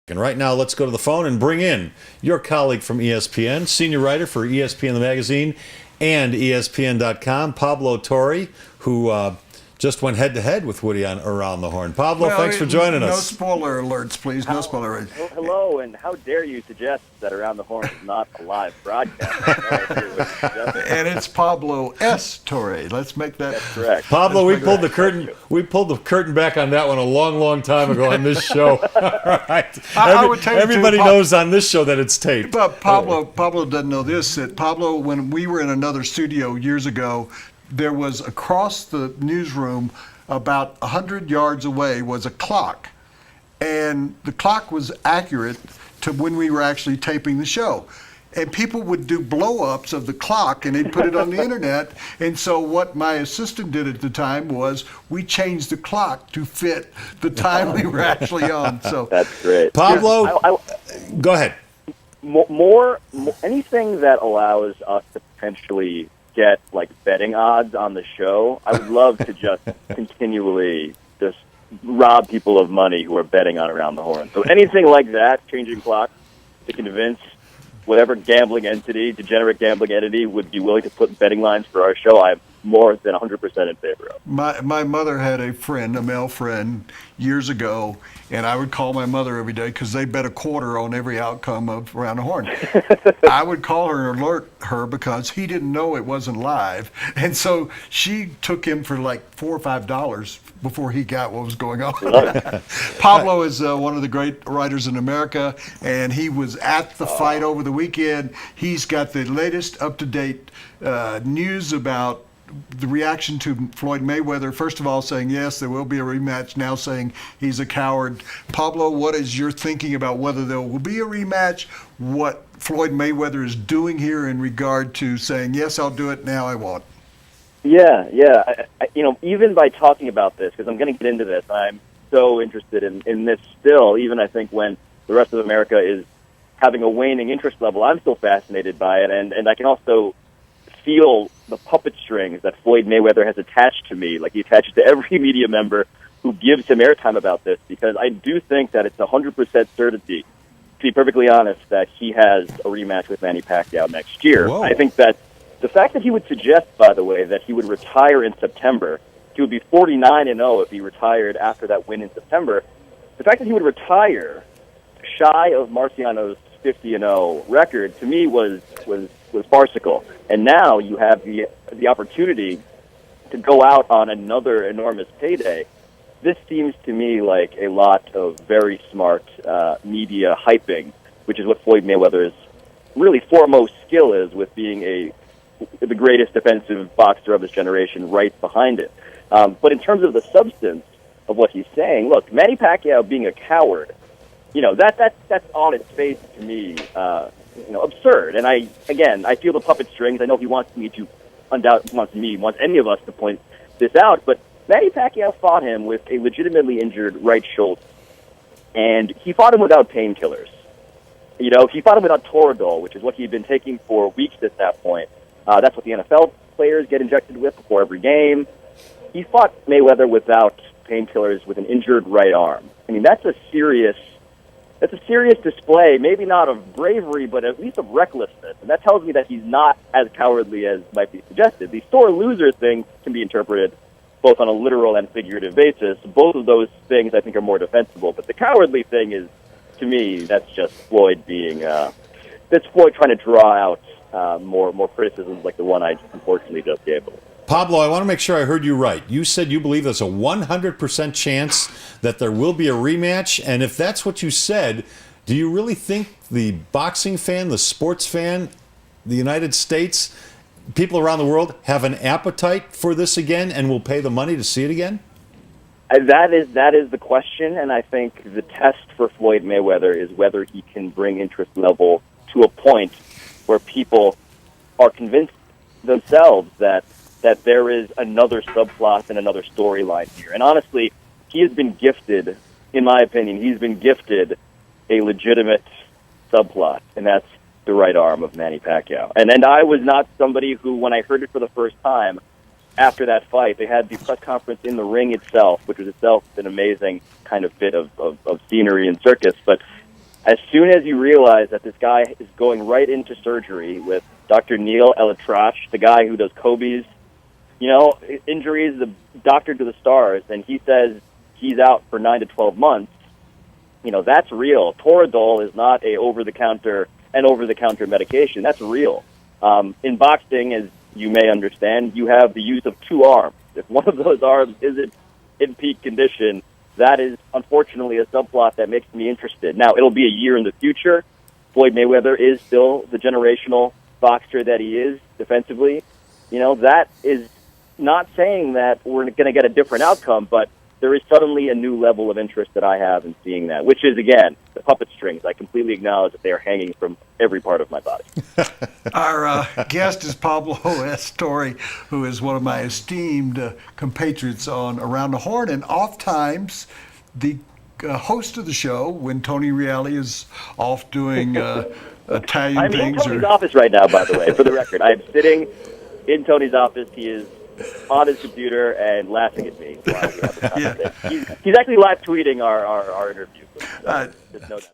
And right now, let's go to the phone and bring in your colleague from ESPN, senior writer for ESPN the magazine and ESPN.com, Pablo Torre, who just went head-to-head with Woody on Around the Horn. Pablo, thanks for joining us. No spoiler alerts, please. No spoiler alerts. Hello, and how dare you suggest that Around the Horn is not a live broadcast? And it's Pablo S. Torre. Let's make that correct. Pablo, we pulled the curtain. We pulled the curtain back on that one a long, long time ago on this show. All right. I would tell you everybody too, knows on this show that it's taped. But Pablo doesn't know this. That Pablo, when we were in another studio years ago, there was across the newsroom, about 100 yards away, was a clock. And the clock was accurate to when we were actually taping the show. And people would do blow-ups of the clock, and they'd put it on the internet. And so what my assistant did at the time was we changed the clock to fit the time we were actually on. So that's great. Pablo, go ahead. More anything that allows us to potentially get like betting odds on the show, I would love to just continually just rob people of money who are betting on Around the Horn. So anything like that, changing clocks to convince whatever degenerate gambling entity would be willing to put betting lines for our show, I'm more than 100% in favor of. My mother had a male friend, years ago, and I would call my mother every day because they bet a quarter on every outcome of Around the Horn. I would call her and alert her because he didn't know it wasn't live, and so she took him for like $4 or $5 before he got what was going on. Pablo is one of the great writers in America, and he was at the fight over the weekend. He's got the latest up-to-date news about the reaction to Floyd Mayweather, first of all saying, yes, there will be a rematch, now saying he's a coward. Pablo, what is your thinking about whether there will be a rematch, what Floyd Mayweather is doing here in regard to saying, yes, I'll do it, now I won't? Yeah. Even by talking about this, because I'm going to get into this, I'm so interested in this still, even I think when the rest of America is having a waning interest level, I'm still fascinated by it, and I can also feel the puppet strings that Floyd Mayweather has attached to me, like he attaches to every media member who gives him airtime about this, because I do think that it's 100% certainty, to be perfectly honest, that he has a rematch with Manny Pacquiao next year. Whoa. I think that the fact that he would suggest, by the way, that he would retire in September, he would be 49-0 if he retired after that win in September. The fact that he would retire shy of Marciano's 50-0 record, to me, was farcical. And now you have the opportunity to go out on another enormous payday. This seems to me like a lot of very smart media hyping, which is what Floyd Mayweather's really foremost skill is, with being the greatest defensive boxer of this generation right behind it. But in terms of the substance of what he's saying, look, Manny Pacquiao being a coward, that's on its face to me, absurd. And I feel the puppet strings. I know he wants any of us to point this out, but Manny Pacquiao fought him with a legitimately injured right shoulder, and he fought him without painkillers. He fought him without Torre, which is what he'd been taking for weeks at that point. That's what the NFL players get injected with before every game. He fought Mayweather without painkillers with an injured right arm. I mean, that's a serious display, maybe not of bravery, but at least of recklessness. And that tells me that he's not as cowardly as might be suggested. The sore loser thing can be interpreted both on a literal and figurative basis. Both of those things I think are more defensible. But the cowardly thing is, to me, that's just Floyd that's Floyd trying to draw out more criticisms like the one I unfortunately just gave him. Pablo, I want to make sure I heard you right. You said you believe there's a 100% chance that there will be a rematch. And if that's what you said, do you really think the boxing fan, the sports fan, the United States, people around the world have an appetite for this again and will pay the money to see it again? That is the question, and I think the test for Floyd Mayweather is whether he can bring interest level to a point where people are convinced themselves that there is another subplot and another storyline here. And honestly, he has been gifted, in my opinion, a legitimate subplot, and that's the right arm of Manny Pacquiao. And I was not somebody who, when I heard it for the first time, after that fight, they had the press conference in the ring itself, which was itself an amazing kind of bit of scenery and circus. But as soon as you realize that this guy is going right into surgery with Dr. Neil Elatrache, the guy who does Kobe's, injuries, the doctor to the stars, and he says he's out for 9 to 12 months, that's real. Toradol is not an over-the-counter medication. That's real. In boxing, as you may understand, you have the use of 2 arms. If one of those arms isn't in peak condition, that is unfortunately a subplot that makes me interested. Now, it'll be a year in the future. Floyd Mayweather is still the generational boxer that he is defensively. That is not saying that we're going to get a different outcome, but there is suddenly a new level of interest that I have in seeing that, which is, again, the puppet strings. I completely acknowledge that they are hanging from every part of my body. Our guest is Pablo S. Torre, who is one of my esteemed compatriots on Around the Horn, and oftentimes the host of the show when Tony Reale is off doing Italian I'm things. in Tony's office right now, by the way, for the record. I'm sitting in Tony's office. He is on his computer and laughing at me. While we have this conversation. He's actually live tweeting our interview. So just know that.